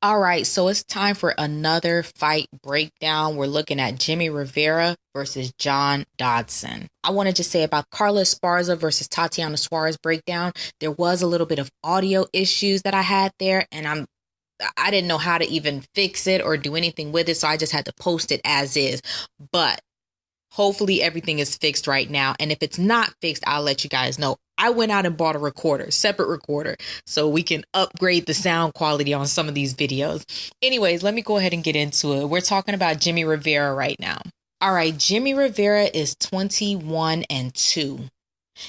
All right, so it's time for another fight breakdown. We're looking at Jimmy Rivera versus John Dodson. I want to just say about Carla Esparza versus Tatiana Suarez breakdown. There was a little bit of audio issues that I had there, and I didn't know how to even fix it or do anything with it, so I just had to post it as is. But hopefully everything is fixed right now. And if it's not fixed, I'll let you guys know. I went out and bought a recorder, separate recorder, so we can upgrade the sound quality on some of these videos. Anyways, let me go ahead and get into it. We're talking about Jimmy Rivera right now. All right, Jimmy Rivera is 21-2.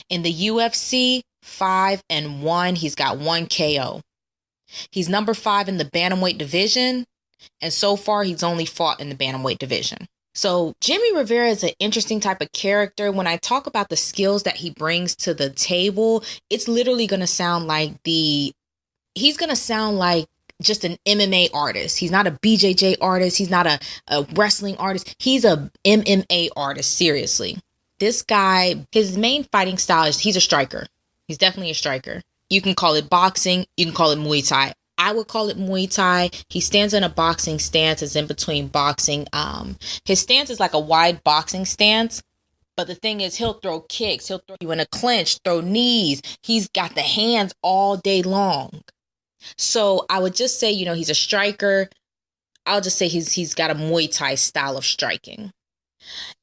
In the UFC, 5-1. He's got 1 KO. He's number 5 in the bantamweight division, and so far he's only fought in the bantamweight division. So Jimmy Rivera is an interesting type of character. When I talk about the skills that he brings to the table, it's literally going to sound like he's going to sound like just an MMA artist. He's not a BJJ artist. He's not a wrestling artist. He's a MMA artist, seriously. This guy, his main fighting style is he's a striker. He's definitely a striker. You can call it boxing. You can call it Muay Thai. I would call it Muay Thai. He stands in a boxing stance. It's in between boxing. His stance is like a wide boxing stance. But the thing is, he'll throw kicks. He'll throw you in a clinch, throw knees. He's got the hands all day long. So I would just say, he's a striker. I'll just say he's got a Muay Thai style of striking.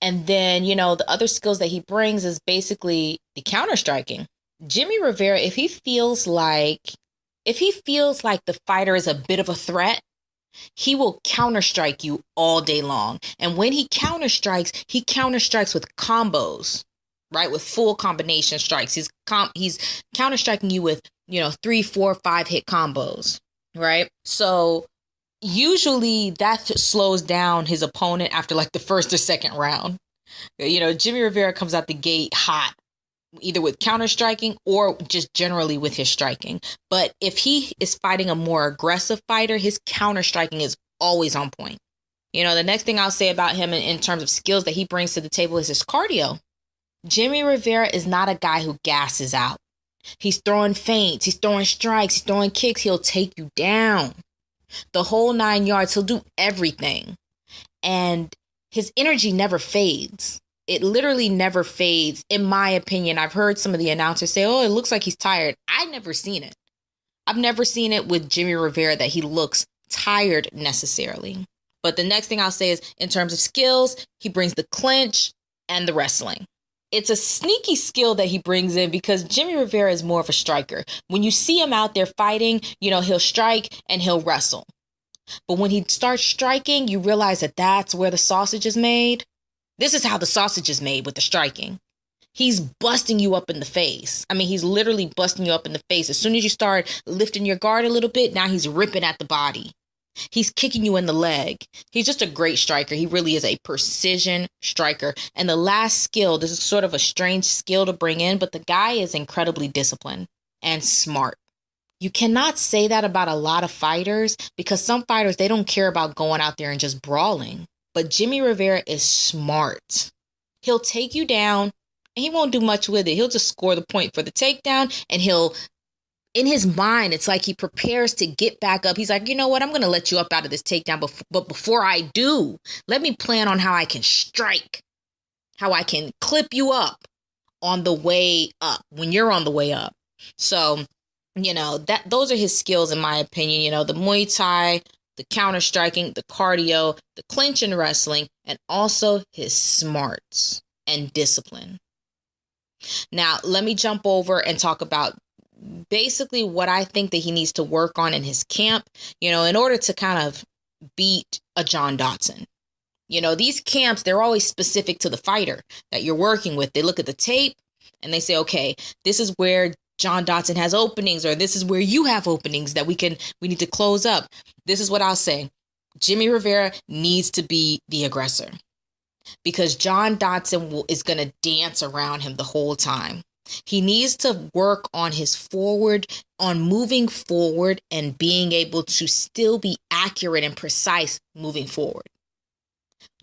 And then, the other skills that he brings is basically the counter striking. Jimmy Rivera, if he feels like the fighter is a bit of a threat, he will counter-strike you all day long. And when he counter-strikes with combos, right? With full combination strikes. He's counter-striking you with, 3, 4, 5 hit combos, right? So usually that slows down his opponent after like the first or second round. Jimmy Rivera comes out the gate hot, either with counter striking or just generally with his striking. But if he is fighting a more aggressive fighter, his counter striking is always on point. The next thing I'll say about him in terms of skills that he brings to the table is his cardio. Jimmy Rivera is not a guy who gasses out. He's throwing feints, he's throwing strikes, he's throwing kicks. He'll take you down. The whole 9 yards, he'll do everything. And his energy never fades. It literally never fades, in my opinion. I've heard some of the announcers say, oh, it looks like he's tired. I've never seen it. I've never seen it with Jimmy Rivera that he looks tired necessarily. But the next thing I'll say is, in terms of skills, he brings the clinch and the wrestling. It's a sneaky skill that he brings in because Jimmy Rivera is more of a striker. When you see him out there fighting, he'll strike and he'll wrestle. But when he starts striking, you realize that that's where the sausage is made. This is how the sausage is made with the striking. He's busting you up in the face. I mean, he's literally busting you up in the face. As soon as you start lifting your guard a little bit, now he's ripping at the body. He's kicking you in the leg. He's just a great striker. He really is a precision striker. And the last skill, this is sort of a strange skill to bring in, but the guy is incredibly disciplined and smart. You cannot say that about a lot of fighters because some fighters, they don't care about going out there and just brawling. But Jimmy Rivera is smart. He'll take you down and he won't do much with it. He'll just score the point for the takedown and in his mind, it's like he prepares to get back up. He's like, you know what? I'm going to let you up out of this takedown. But before I do, let me plan on how I can strike, how I can clip you up on the way up when you're on the way up. So, those are his skills, in my opinion. The Muay Thai, the counter striking, the cardio, the clinch and wrestling, and also his smarts and discipline. Now, let me jump over and talk about basically what I think that he needs to work on in his camp, in order to kind of beat a John Dodson. These camps, they're always specific to the fighter that you're working with. They look at the tape and they say, okay, this is where John Dodson has openings, or this is where you have openings that we need to close up. This is what I'll say. Jimmy Rivera needs to be the aggressor because John Dodson is going to dance around him the whole time. He needs to work on on moving forward and being able to still be accurate and precise moving forward.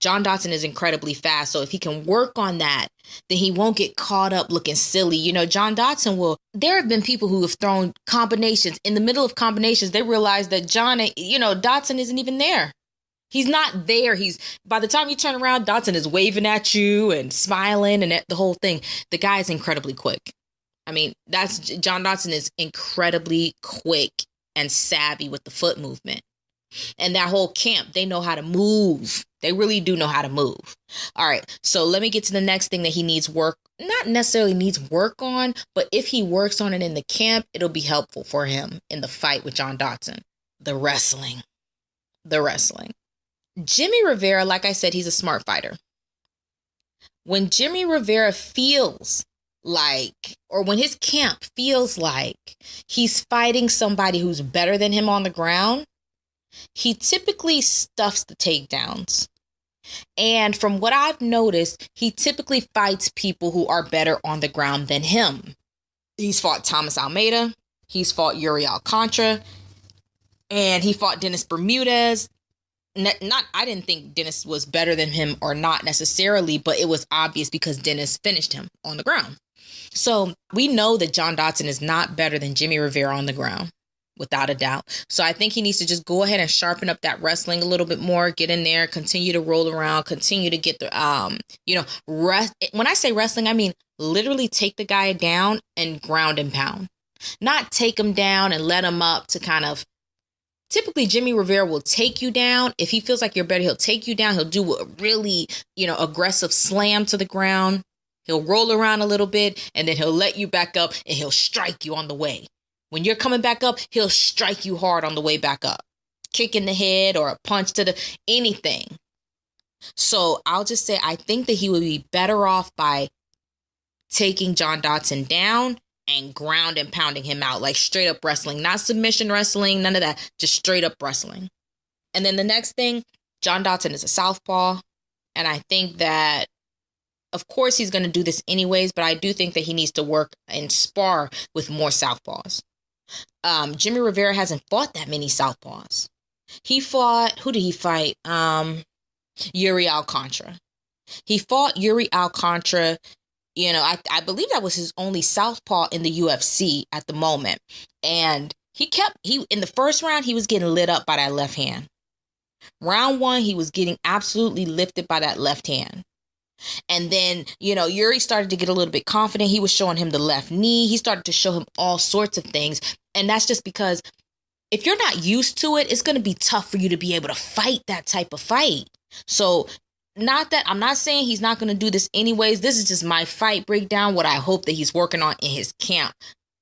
John Dodson is incredibly fast. So if he can work on that, then he won't get caught up looking silly. John Dodson there have been people who have thrown combinations. In the middle of combinations, they realize that Dodson isn't even there. He's not there. By the time you turn around, Dodson is waving at you and smiling and the whole thing. The guy is incredibly quick. I mean, John Dodson is incredibly quick and savvy with the foot movement. And that whole camp, they know how to move. They really do know how to move. All right. So let me get to the next thing that he needs work. Not necessarily needs work on, but if he works on it in the camp, it'll be helpful for him in the fight with John Dodson. The wrestling. Jimmy Rivera, like I said, he's a smart fighter. When Jimmy Rivera feels like, or when his camp feels like he's fighting somebody who's better than him on the ground, he typically stuffs the takedowns. And from what I've noticed, he typically fights people who are better on the ground than him. He's fought Thomas Almeida. He's fought Yuri Alcantara. And he fought Dennis Bermudez. I didn't think Dennis was better than him or not necessarily, but it was obvious because Dennis finished him on the ground. So we know that John Dodson is not better than Jimmy Rivera on the ground, without a doubt. So I think he needs to just go ahead and sharpen up that wrestling a little bit more, get in there, continue to roll around, continue to get the, when I say wrestling, I mean literally take the guy down and ground and pound. Not take him down and let him up to kind of, typically Jimmy Rivera will take you down. If he feels like you're better, he'll take you down. He'll do a really, aggressive slam to the ground. He'll roll around a little bit and then he'll let you back up and he'll strike you on the way. When you're coming back up, he'll strike you hard on the way back up. Kick in the head or a punch to anything. So I'll just say, I think that he would be better off by taking John Dodson down and ground and pounding him out, like straight up wrestling, not submission wrestling, none of that, just straight up wrestling. And then the next thing, John Dodson is a southpaw. And I think that, of course, he's going to do this anyways, but I do think that he needs to work and spar with more southpaws. Jimmy Rivera hasn't fought that many southpaws. Who did he fight? Yuri Alcantara. He fought Yuri Alcantara. I believe that was his only southpaw in the UFC at the moment. And in the first round, he was getting lit up by that left hand. Round one, he was getting absolutely lifted by that left hand. And then, Yuri started to get a little bit confident. He was showing him the left knee. He started to show him all sorts of things. And that's just because if you're not used to it, it's going to be tough for you to be able to fight that type of fight. So I'm not saying he's not going to do this anyways. This is just my fight breakdown, what I hope that he's working on in his camp.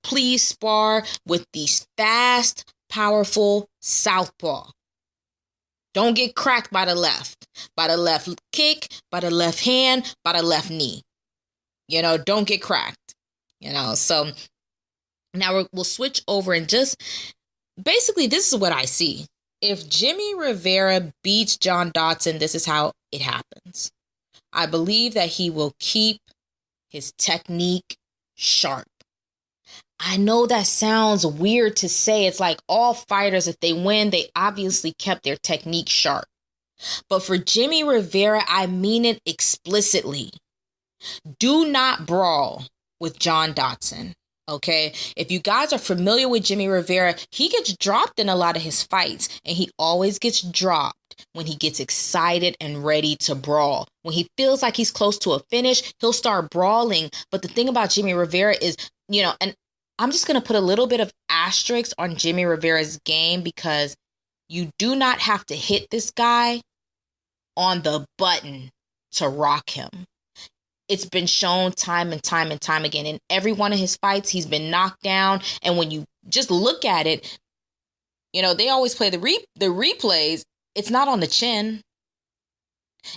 Please spar with these fast, powerful southpaw. Don't get cracked by the left kick, by the left hand, by the left knee. Don't get cracked. So now we'll switch over and just basically this is what I see. If Jimmy Rivera beats John Dodson, this is how it happens. I believe that he will keep his technique sharp. I know that sounds weird to say. It's like all fighters, if they win, they obviously kept their technique sharp. But for Jimmy Rivera, I mean it explicitly. Do not brawl with John Dodson. Okay, if you guys are familiar with Jimmy Rivera, he gets dropped in a lot of his fights, and he always gets dropped when he gets excited and ready to brawl. When he feels like he's close to a finish, he'll start brawling. But the thing about Jimmy Rivera is, and I'm just going to put a little bit of asterisk on Jimmy Rivera's game because you do not have to hit this guy on the button to rock him. It's been shown time and time and time again. In every one of his fights, he's been knocked down. And when you just look at it, they always play the replays. It's not on the chin.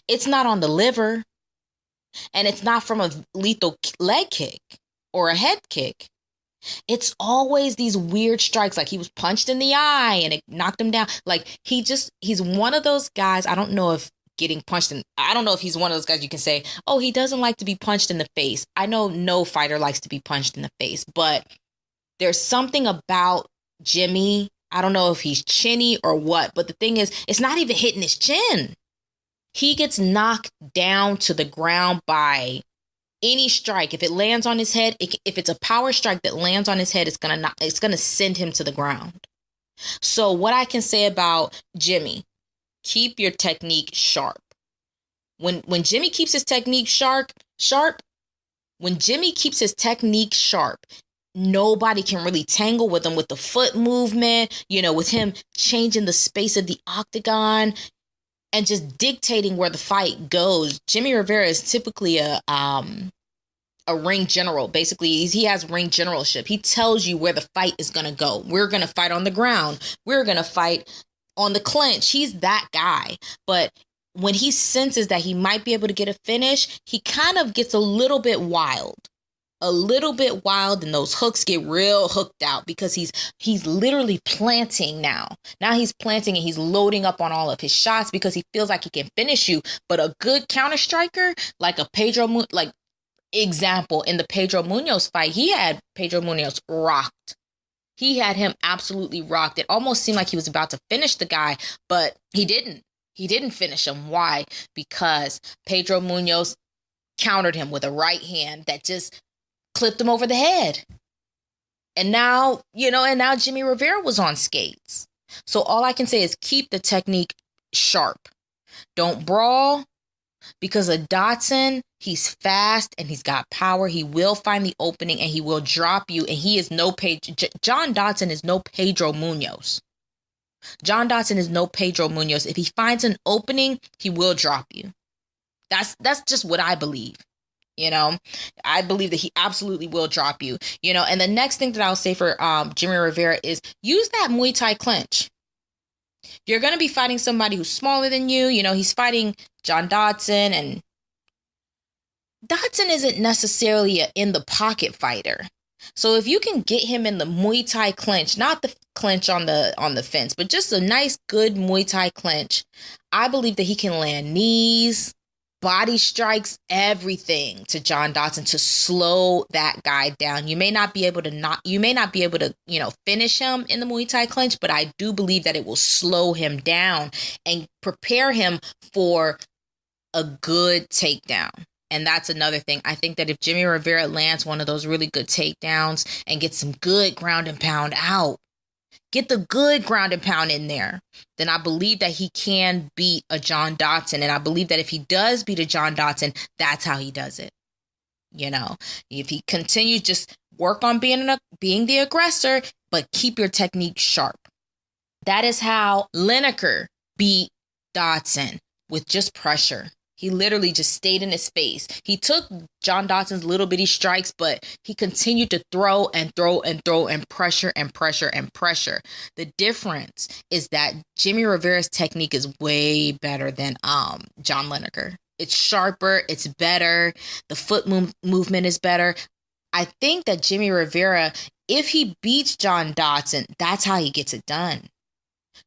It's not on the liver. And it's not from a lethal leg kick or a head kick. It's always these weird strikes, like he was punched in the eye and it knocked him down. Like he's one of those guys. I don't know if he's one of those guys you can say, oh, he doesn't like to be punched in the face. I know no fighter likes to be punched in the face, but there's something about Jimmy. I don't know if he's chinny or what, but the thing is, it's not even hitting his chin. He gets knocked down to the ground by any strike. If it lands on his head, if it's a power strike that lands on his head, it's gonna send him to the ground. So what I can say about Jimmy, keep your technique sharp. When Jimmy keeps his technique sharp, when Jimmy keeps his technique sharp, nobody can really tangle with him with the foot movement, with him changing the space of the octagon and just dictating where the fight goes. Jimmy Rivera is typically a ring general. Basically, he has ring generalship. He tells you where the fight is going to go. We're going to fight on the ground. We're going to fight on the clinch. He's that guy. But when he senses that he might be able to get a finish, he kind of gets a little bit wild. And those hooks get real hooked out because he's literally planting now. Now he's planting and he's loading up on all of his shots because he feels like he can finish you. But a good counter striker, like a example, in the Pedro Munoz fight, he had Pedro Munoz rocked. He had him absolutely rocked. It almost seemed like he was about to finish the guy, but he didn't. He didn't finish him. Why? Because Pedro Munoz countered him with a right hand that just clipped him over the head. And now, Jimmy Rivera was on skates. So all I can say is keep the technique sharp. Don't brawl, because of Dodson, he's fast and he's got power. He will find the opening and he will drop you. And he is John Dodson is no Pedro Munoz. John Dodson is no Pedro Munoz. If he finds an opening, he will drop you. That's just what I believe. I believe that he absolutely will drop you. And the next thing that I'll say for Jimmy Rivera is use that Muay Thai clinch. You're going to be fighting somebody who's smaller than you. He's fighting John Dodson, and Dodson isn't necessarily an in-the-pocket fighter. So if you can get him in the Muay Thai clinch, not the clinch on the fence, but just a nice, good Muay Thai clinch, I believe that he can land knees, body strikes, everything to John Dodson to slow that guy down. You may not be able to finish him in the Muay Thai clinch, but I do believe that it will slow him down and prepare him for a good takedown. And that's another thing. I think that if Jimmy Rivera lands one of those really good takedowns and gets some good ground and pound out, get the good ground and pound in there, then I believe that he can beat a John Dodson. And I believe that if he does beat a John Dodson, that's how he does it. If he continues, just work on being the aggressor, but keep your technique sharp. That is how Lineker beat Dodson, with just pressure. He literally just stayed in his face. He took John Dodson's little bitty strikes, but he continued to throw and throw and throw and pressure and pressure and pressure. The difference is that Jimmy Rivera's technique is way better than John Lineker. It's sharper. It's better. The foot movement is better. I think that Jimmy Rivera, if he beats John Dodson, that's how he gets it done.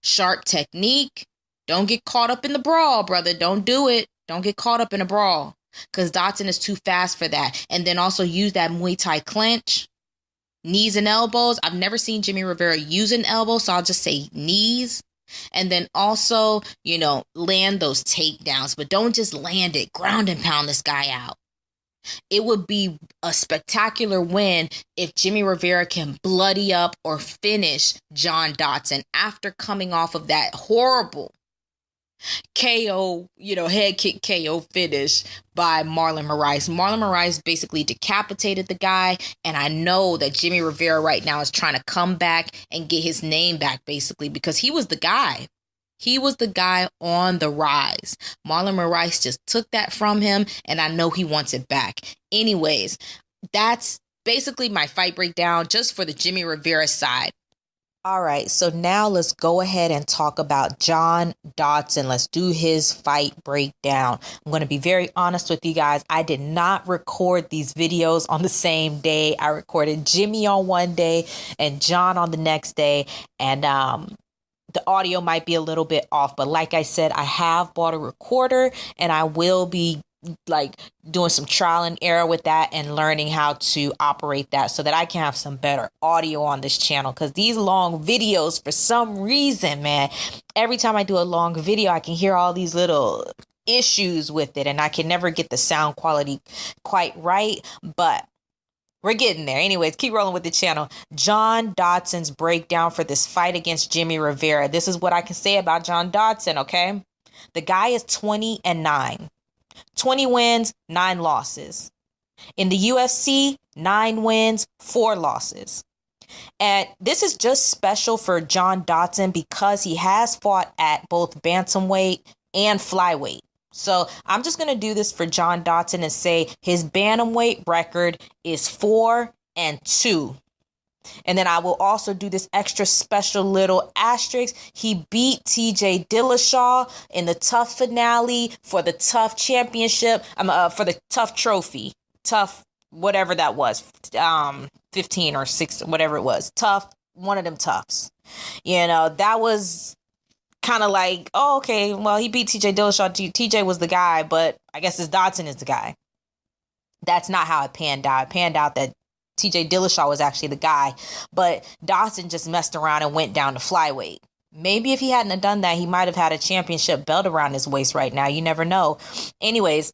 Sharp technique. Don't get caught up in the brawl, brother. Don't do it. Don't get caught up in a brawl because Dodson is too fast for that. And then also use that Muay Thai clinch, knees and elbows. I've never seen Jimmy Rivera use an elbow, so I'll just say knees. And then also, land those takedowns, but don't just land it. Ground and pound this guy out. It would be a spectacular win if Jimmy Rivera can bloody up or finish John Dodson after coming off of that horrible KO, head kick KO finish by Marlon Moraes. Marlon Moraes basically decapitated the guy, and I know that Jimmy Rivera right now is trying to come back and get his name back, basically, because he was the guy. He was the guy on the rise. Marlon Moraes just took that from him, and I know he wants it back. Anyways, that's basically my fight breakdown just for the Jimmy Rivera side. All right, so now let's go ahead and talk about John Dodson. Let's do his fight breakdown. I'm going to be very honest with you guys. I did not record these videos on the same day. I recorded Jimmy on one day and John on the next day. And the audio might be a little bit off. But like I said, I have bought a recorder and I will be doing some trial and error with that and learning how to operate that so that I can have some better audio on this channel. Because these long videos, for some reason, man, every time I do a long video, I can hear all these little issues with it, and I can never get the sound quality quite right, but we're getting there. Anyways, keep rolling with the channel. John Dodson's breakdown for this fight against Jimmy Rivera. This is what I can say about John Dodson, okay? The guy is 20-9. 20 wins, 9 losses. In the UFC, 9 wins, 4 losses. And this is just special for John Dodson because he has fought at both bantamweight and flyweight. So I'm just going to do this for John Dodson and say his bantamweight record is 4-2. And then I will also do this extra special little asterisk. He beat TJ Dillashaw in the TUF finale for the TUF championship, for the TUF trophy, TUF, whatever that was, 15 or 6, whatever it was, TUF, one of them TUFs. That was kind of like, oh, okay, well, he beat TJ Dillashaw. TJ was the guy, but I guess his Dodson is the guy. That's not how it panned out. It panned out that TJ Dillashaw was actually the guy, but Dodson just messed around and went down to flyweight. Maybe if he hadn't have done that, he might have had a championship belt around his waist right now. You never know. Anyways,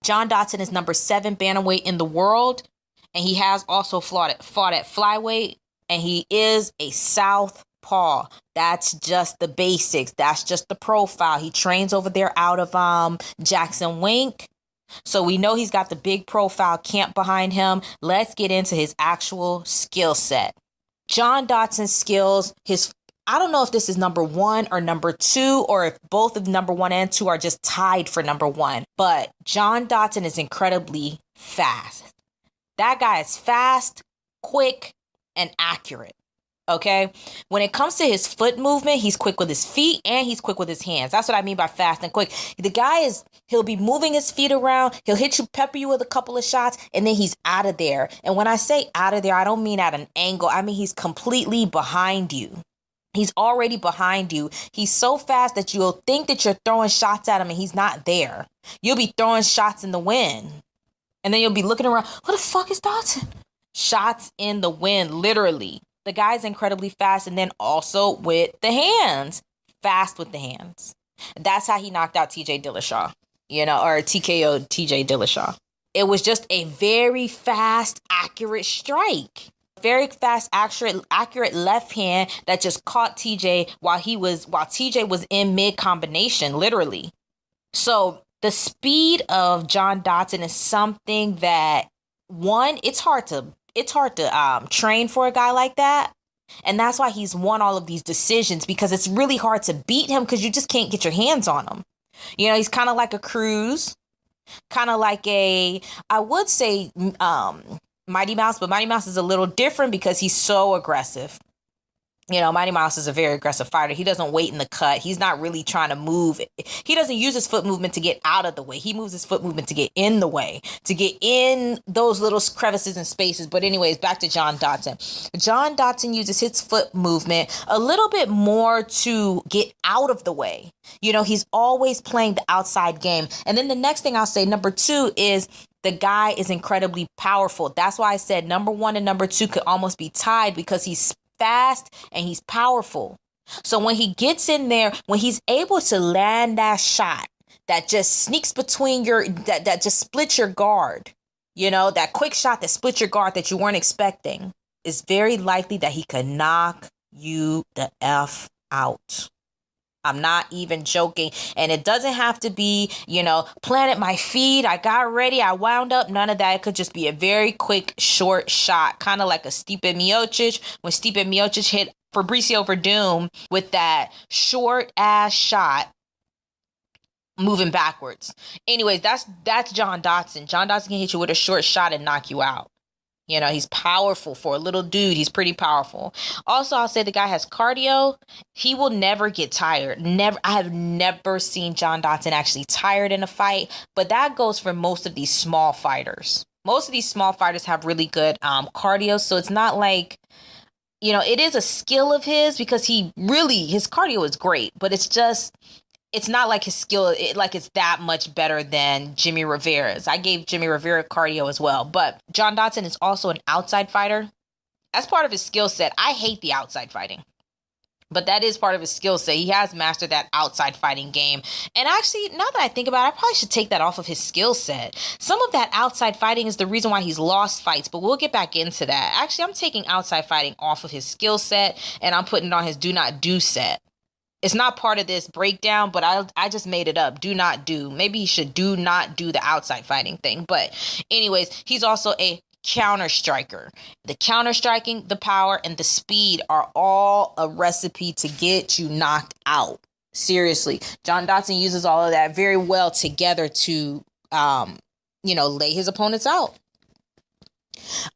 John Dodson is number 7 bantamweight in the world, and he has also fought at flyweight, and he is a southpaw. That's just the basics. That's just the profile. He trains over there out of Jackson Wink. So we know he's got the big profile camp behind him. Let's get into his actual skill set. John Dodson's skills, I don't know if this is number 1 or number 2, or if both of number 1 and 2 are just tied for number 1. But John Dodson is incredibly fast. That guy is fast, quick, and accurate. Okay? When it comes to his foot movement, he's quick with his feet and he's quick with his hands. That's what I mean by fast and quick. The guy he'll be moving his feet around. He'll pepper you with a couple of shots, and then he's out of there. And when I say out of there, I don't mean at an angle. I mean, he's completely behind you. He's already behind you. He's so fast that you'll think that you're throwing shots at him and he's not there. You'll be throwing shots in the wind. And then you'll be looking around. What the fuck is Dodson? Shots in the wind, literally. The guy's incredibly fast, and then also with the hands. Fast with the hands. That's how he knocked out TJ Dillashaw, or TKO TJ Dillashaw. It was just a very fast, accurate strike. Very fast, accurate left hand that just caught TJ while TJ was in mid combination, literally. So the speed of John Dodson is something that, one, it's hard to train for a guy like that. And that's why he's won all of these decisions, because it's really hard to beat him because you just can't get your hands on him. He's kind of like a Cruz, kind of like I would say Mighty Mouse, but Mighty Mouse is a little different because he's so aggressive. Mighty Mouse is a very aggressive fighter. He doesn't wait in the cut. He's not really trying to move. He doesn't use his foot movement to get out of the way. He moves his foot movement to get in the way, to get in those little crevices and spaces. But anyways, back to John Dodson. John Dodson uses his foot movement a little bit more to get out of the way. He's always playing the outside game. And then the next thing I'll say, number 2, is the guy is incredibly powerful. That's why I said number 1 and number 2 could almost be tied, because he's fast and he's powerful. So when he gets in there, when he's able to land that shot that just sneaks between that just splits your guard, that quick shot that splits your guard that you weren't expecting, it's very likely that he could knock you the F out. I'm not even joking. And it doesn't have to be, planted my feet, I got ready, I wound up. None of that. It could just be a very quick, short shot, kind of like a Stipe Miocic. When Stipe Miocic hit Fabricio Verdum with that short ass shot, moving backwards. Anyways, that's John Dodson. John Dodson can hit you with a short shot and knock you out. He's powerful for a little dude. He's pretty powerful. Also, I'll say the guy has cardio. He will never get tired. Never. I have never seen John Dodson actually tired in a fight, but that goes for most of these small fighters. Most of these small fighters have really good cardio, so it's not like, it is a skill of his, because his cardio is great, but it's not like his skill, it's that much better than Jimmy Rivera's. I gave Jimmy Rivera cardio as well. But John Dodson is also an outside fighter. That's part of his skill set. I hate the outside fighting. But that is part of his skill set. He has mastered that outside fighting game. And actually, now that I think about it, I probably should take that off of his skill set. Some of that outside fighting is the reason why he's lost fights, but we'll get back into that. Actually, I'm taking outside fighting off of his skill set, and I'm putting it on his do not do set. It's not part of this breakdown, but I just made it up. Do not do. Maybe he should do not do the outside fighting thing. But anyways, he's also a counter striker. The counter striking, the power, and the speed are all a recipe to get you knocked out. Seriously, John Dodson uses all of that very well together to, lay his opponents out.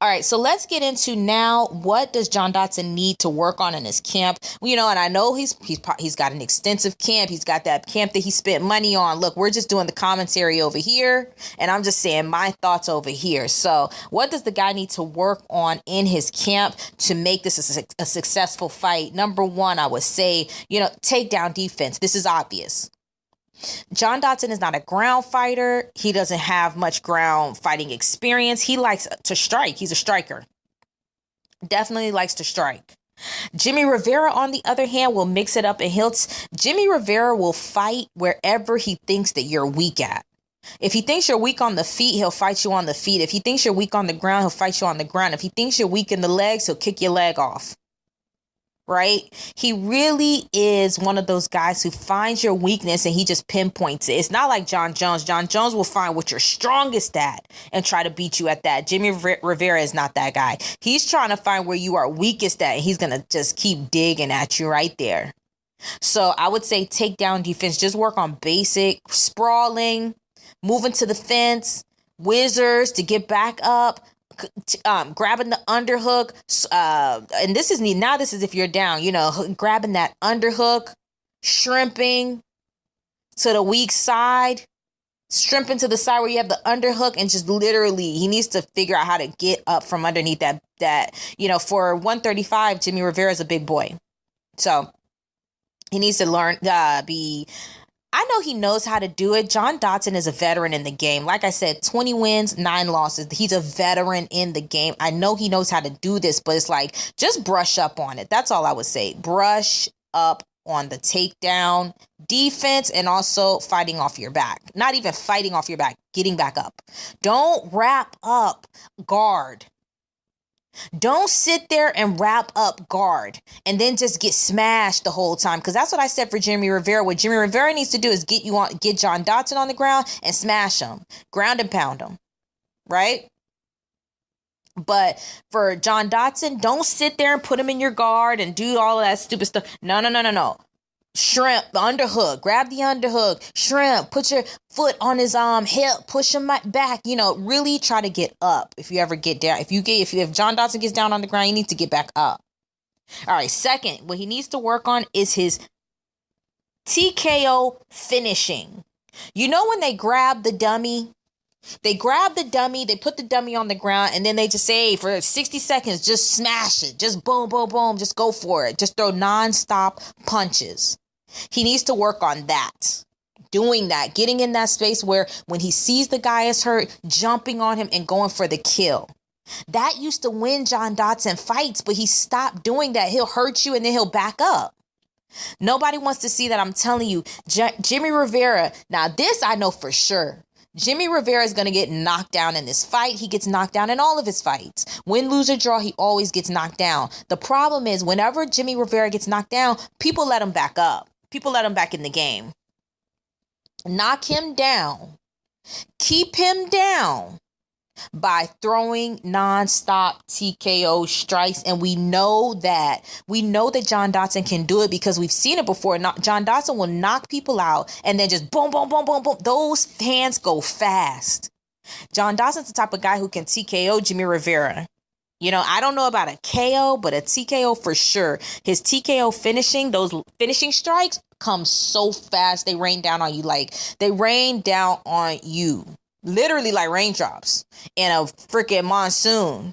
All right, so let's get into now, what does John Dodson need to work on in his camp? And I know he's got an extensive camp. He's got that camp that he spent money on. Look, we're just doing the commentary over here, and I'm just saying my thoughts over here. So what does the guy need to work on in his camp to make this a successful fight? Number one, I would say, takedown defense. This is obvious. John Dodson is not a ground fighter. He doesn't have much ground fighting experience. He likes to strike. He's a striker. Definitely likes to strike. Jimmy Rivera, on the other hand, will mix it up, and Jimmy Rivera will fight wherever he thinks that you're weak at. If he thinks you're weak on the feet, he'll fight you on the feet. If he thinks you're weak on the ground, he'll fight you on the ground. If he thinks you're weak in the legs, he'll kick your leg off. Right? He really is one of those guys who finds your weakness and he just pinpoints it. It's not like John Jones. John Jones will find what you're strongest at and try to beat you at that. Jimmy Rivera is not that guy. He's trying to find where you are weakest at, and he's going to just keep digging at you right there. So I would say takedown defense. Just work on basic sprawling, moving to the fence, whizzers to get back up, grabbing the underhook, and this is if you're down, grabbing that underhook, shrimping to the weak side, shrimping to the side where you have the underhook, and just literally he needs to figure out how to get up from underneath that for 135, Jimmy Rivera is a big boy, so he needs to learn I know he knows how to do it. John Dodson is a veteran in the game. Like I said, 20 wins, 9 losses. He's a veteran in the game. I know he knows how to do this, but it's like, just brush up on it. That's all I would say. Brush up on the takedown defense and also fighting off your back. Not even fighting off your back, getting back up. Don't wrap up guard. Don't sit there and wrap up guard and then just get smashed the whole time. Because that's what I said for Jimmy Rivera. What Jimmy Rivera needs to do is get John Dodson on the ground and smash him. Ground and pound him. Right? But for John Dodson, don't sit there and put him in your guard and do all of that stupid stuff. No. Shrimp, the underhook, grab the underhook, shrimp, put your foot on his hip, push him back, really try to get up. If you ever get down, if John Dodson gets down on the ground, he needs to get back up. All right. Second, what he needs to work on is his TKO finishing. When they grab the dummy, they put the dummy on the ground, and then they just say, hey, for 60 seconds, just smash it. Just boom, boom, boom. Just go for it. Just throw nonstop punches. He needs to work on that. Doing that. Getting in that space where when he sees the guy is hurt, jumping on him and going for the kill. That used to win John Dodson fights, but he stopped doing that. He'll hurt you and then he'll back up. Nobody wants to see that. I'm telling you, Jimmy Rivera. Now, this I know for sure. Jimmy Rivera is going to get knocked down in this fight. He gets knocked down in all of his fights. Win, lose, or draw, he always gets knocked down. The problem is whenever Jimmy Rivera gets knocked down, people let him back up. People let him back in the game. Knock him down. Keep him down by throwing nonstop TKO strikes. And we know that John Dodson can do it because we've seen it before. John Dodson will knock people out and then just boom, boom, boom, boom, boom. Those hands go fast. John Dodson's the type of guy who can TKO Jimmy Rivera. I don't know about a KO, but a TKO for sure. His TKO finishing, those finishing strikes come so fast. They rain down on you literally like raindrops in a freaking monsoon.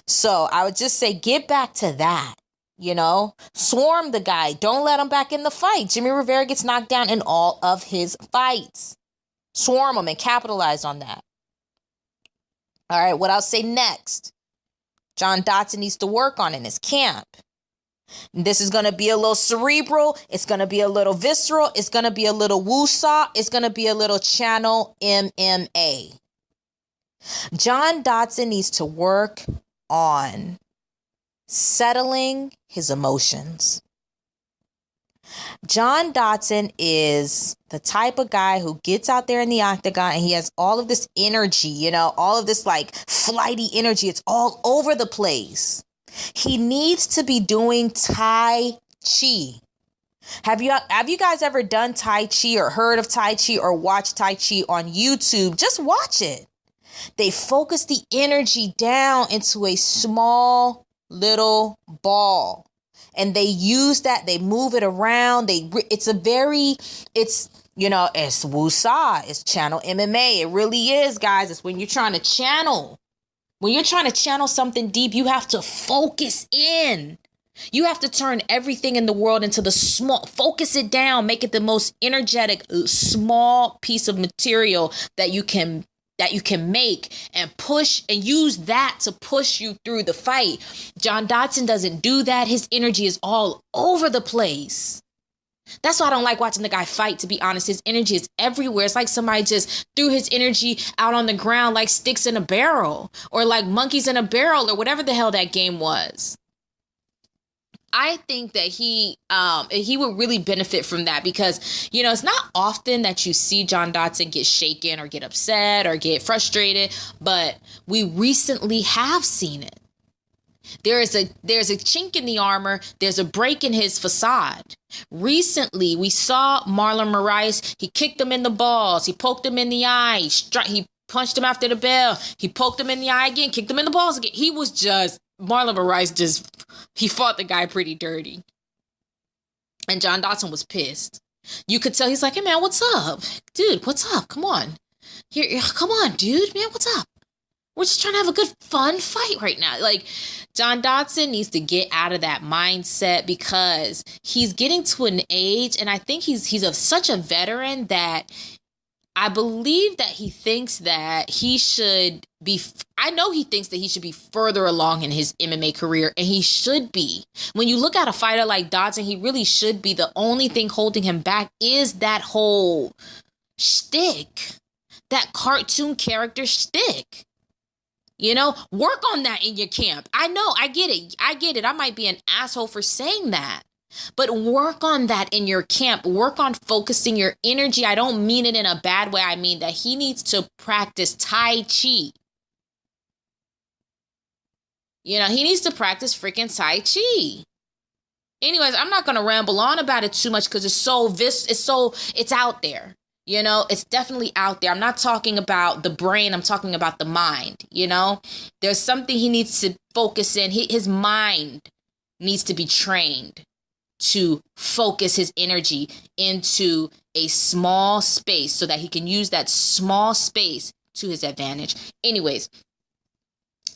So I would just say, get back to that. Swarm the guy. Don't let him back in the fight. Jimmy Rivera gets knocked down in all of his fights. Swarm him and capitalize on that. All right, what I'll say next. John Dodson needs to work on in his camp This is going to be a little cerebral. It's going to be a little visceral. It's going to be a little woo-saw. It's going to be a little channel MMA. John Dodson needs to work on settling his emotions. John Dodson is the type of guy who gets out there in the octagon and he has all of this energy, all of this like flighty energy. It's all over the place. He needs to be doing Tai Chi. Have you guys ever done Tai Chi or heard of Tai Chi or watched Tai Chi on YouTube? Just watch it. They focus the energy down into a small little ball. And they use that, they move it around. It's woo-saw, it's channel MMA. It really is, guys. It's when you're trying to channel. When you're trying to channel something deep, you have to focus in. You have to turn everything in the world into the small, focus it down, make it the most energetic, small piece of material that you can make and push and use that to push you through the fight. John Dodson doesn't do that. His energy is all over the place. That's why I don't like watching the guy fight, to be honest. His energy is everywhere. It's like somebody just threw his energy out on the ground like sticks in a barrel or like monkeys in a barrel or whatever the hell that game was. I think that he would really benefit from that because, it's not often that you see John Dodson get shaken or get upset or get frustrated, but we recently have seen it. There's a chink in the armor. There's a break in his facade. Recently, we saw Marlon Moraes. He kicked him in the balls. He poked him in the eye. He punched him after the bell. He poked him in the eye again, kicked him in the balls again. Marlon Moraes he fought the guy pretty dirty. And John Dodson was pissed. You could tell he's like, hey, man, what's up? Dude, what's up? Come on. Come on, dude. Man, what's up? We're just trying to have a good, fun fight right now. Like, John Dodson needs to get out of that mindset because he's getting to an age, and I think he's such a veteran that I believe that he thinks that he should be, I know he thinks that he should be further along in his MMA career, and he should be. When you look at a fighter like Dodson, he really should be. The only thing holding him back is that whole shtick, that cartoon character shtick. Work on that in your camp. I know, I get it. I might be an asshole for saying that. But work on that in your camp. Work on focusing your energy. I don't mean it in a bad way. I mean that he needs to practice Tai Chi. He needs to practice freaking Tai Chi. Anyways, I'm not going to ramble on about it too much because it's out there. It's definitely out there. I'm not talking about the brain. I'm talking about the mind. There's something he needs to focus in. His mind needs to be trained to focus his energy into a small space so that he can use that small space to his advantage. Anyways,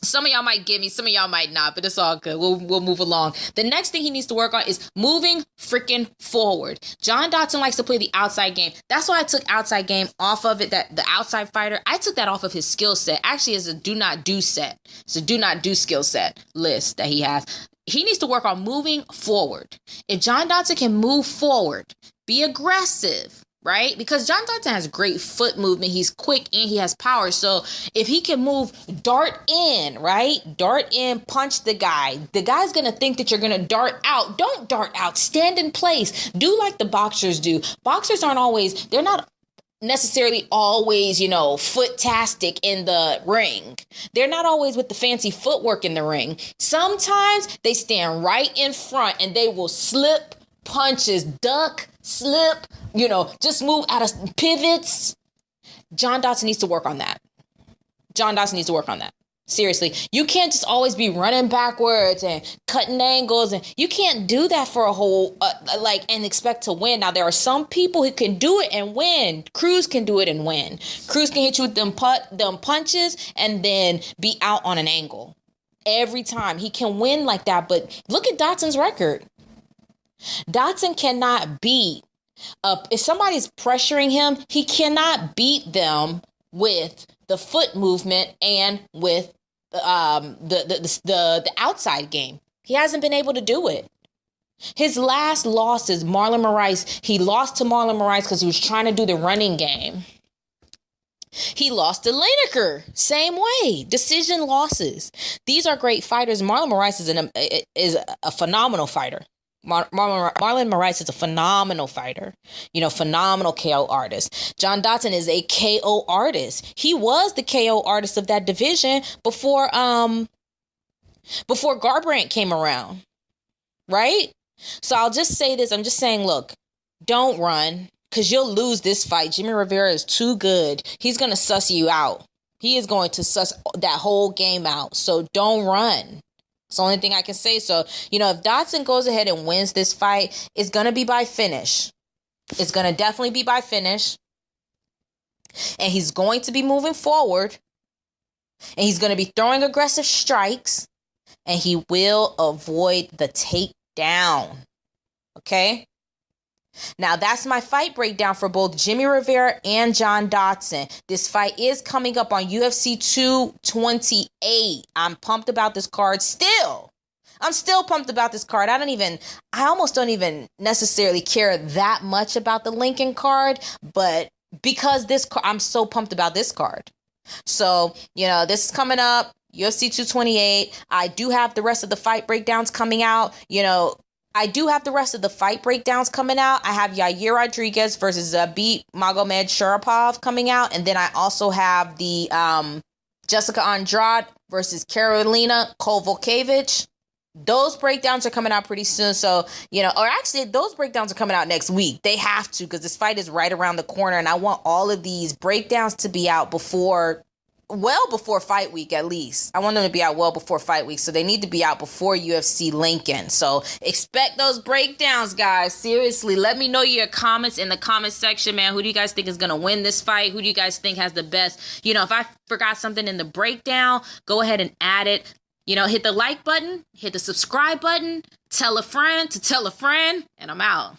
some of y'all might get me, some of y'all might not, but it's all good. We'll move along. The next thing he needs to work on is moving freaking forward. John Dodson likes to play the outside game. That's why I took outside game off of it, that the outside fighter. I took that off of his skill set. Actually, it's a do not do set. It's a do not do skill set list that he has. He needs to work on moving forward. If John Dodson can move forward, be aggressive, right? Because John Dodson has great foot movement. He's quick and he has power. So if he can move, dart in, right? Dart in, punch the guy's going to think that you're going to dart out. Don't dart out. Stand in place. Do like the boxers do. Boxers they're not necessarily always, foot-tastic in the ring. They're not always with the fancy footwork in the ring. Sometimes they stand right in front and they will slip punches, duck, slip, just move out of pivots. John Dodson needs to work on that. Seriously, you can't just always be running backwards and cutting angles, and you can't do that for a whole and expect to win. Now, there are some people who can do it and win. Cruz can do it and win. Cruz can hit you with them punches and then be out on an angle every time. He can win like that, but look at Dodson's record. Dodson cannot beat if somebody's pressuring him. He cannot beat them with the foot movement and with the outside game. He hasn't been able to do it. His last losses, Marlon Moraes, he lost to Marlon Moraes because he was trying to do the running game. He lost to Lineker, same way. Decision losses. These are great fighters. Marlon Moraes is a phenomenal fighter. Marlon Moraes is a phenomenal fighter. Phenomenal KO artist. John Dodson is a KO artist. He was the KO artist of that division before Garbrandt came around, right? So I'll just say this. I'm just saying, look, don't run. Because you'll lose this fight. Jimmy Rivera is too good. He's going to suss you out. He is going to suss that whole game out. So don't run. It's the only thing I can say. So, if Dodson goes ahead and wins this fight, it's going to be by finish. It's going to definitely be by finish. And he's going to be moving forward. And he's going to be throwing aggressive strikes. And he will avoid the takedown. Okay? Now, that's my fight breakdown for both Jimmy Rivera and John Dodson. This fight is coming up on UFC 228. I'm pumped about this card still. I'm still pumped about this card. I almost don't even necessarily care that much about the Lincoln card, but because I'm so pumped about this card. So, this is coming up, UFC 228. I do have the rest of the fight breakdowns coming out. I do have the rest of the fight breakdowns coming out. I have Yair Rodriguez versus Zabit Magomedsharipov coming out. And then I also have the Jessica Andrade versus Karolina Kowalkiewicz. Those breakdowns are coming out pretty soon. So, or actually those breakdowns are coming out next week. They have to, because this fight is right around the corner. And I want all of these breakdowns to be out well before fight week, at least. I want them to be out well before fight week, so they need to be out before UFC Lincoln. So expect those breakdowns, guys. Seriously, let me know your comments in the comment section, man. Who do you guys think is going to win this fight? Who do you guys think has the best? If I forgot something in the breakdown, go ahead and add it. Hit the like button, hit the subscribe button, tell a friend to tell a friend, and I'm out.